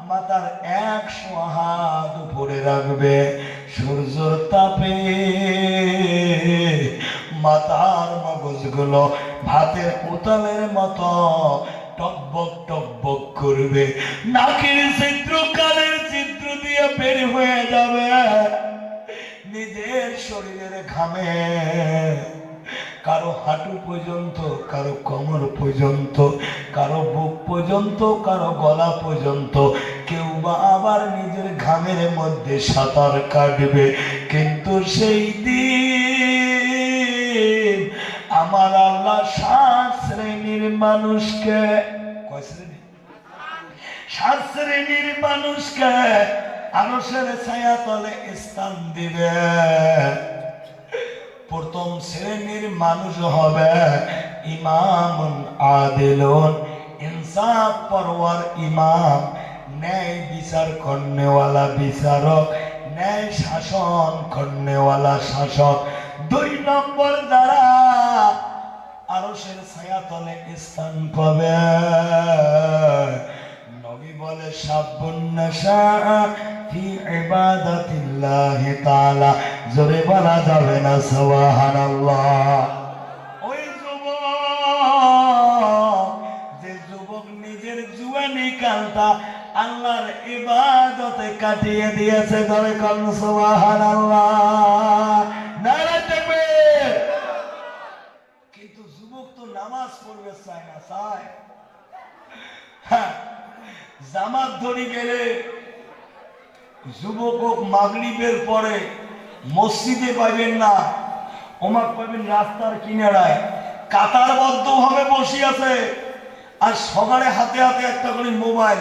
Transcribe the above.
মাথার 100 হাত উপরে রাখবে, সূর্যের তাপে মাথার মগজগুলো ভাতের উতালের মতো টকবক টকবক করবে, নাকের ছিদ্র কানের ছিদ্র দিয়ে বের হয়ে যাবে। নিজের শরীরের ঘামে কারো হাঁটু পর্যন্ত, কারো কোমর পর্যন্ত, কারো বুক পর্যন্ত, কারো গলা পর্যন্ত, কেউ বা আবার নিজের ঘামের মধ্যে সাঁতার কাটবে। কিন্তু সেই দিন আমার আল্লাহ 7 শ্রেণীর মানুষকে, কয় শ্রেণী? 7 শ্রেণীর মানুষকে আরশের ছায়া তলে স্থান দিবে। প্রথম শ্রেণীর মানুষ হবে ইমামুন আদিলুন, ইনসাফ পরওয়ার ইমাম, ন্যায় বিচার করনেওয়ালা বিচারক, ন্যায় শাসন করনেওয়ালা শাসক। 2 নম্বর যারা আরশের ছায়া তলে স্থান পাবে, নবী বলে শাবুন নাশা ফি ইবাদাতিল্লাহি তাআলা, জোরে বলা যাবে না সুবহানাল্লাহ। ওই যুবক, যে যুবক নিজের জুয়ানি কালটা আল্লাহর ইবাদতে কাটিয়ে দিয়েছে, জোরে কোন সুবহানাল্লাহ, নারে তাকবীর। কিন্তু যুবক তো নামাজ পড়বে চায় না, চায় জামাত ধরে গেলে যুবক মাগরিবের পরে মসজিদে পাইবেন না, ওমাক পাইবেন রাস্তার কিনারায় কাতারবদ্ধ ভাবে বসে আছে, আর সকালে হাতে হাতে একটা করে মোবাইল।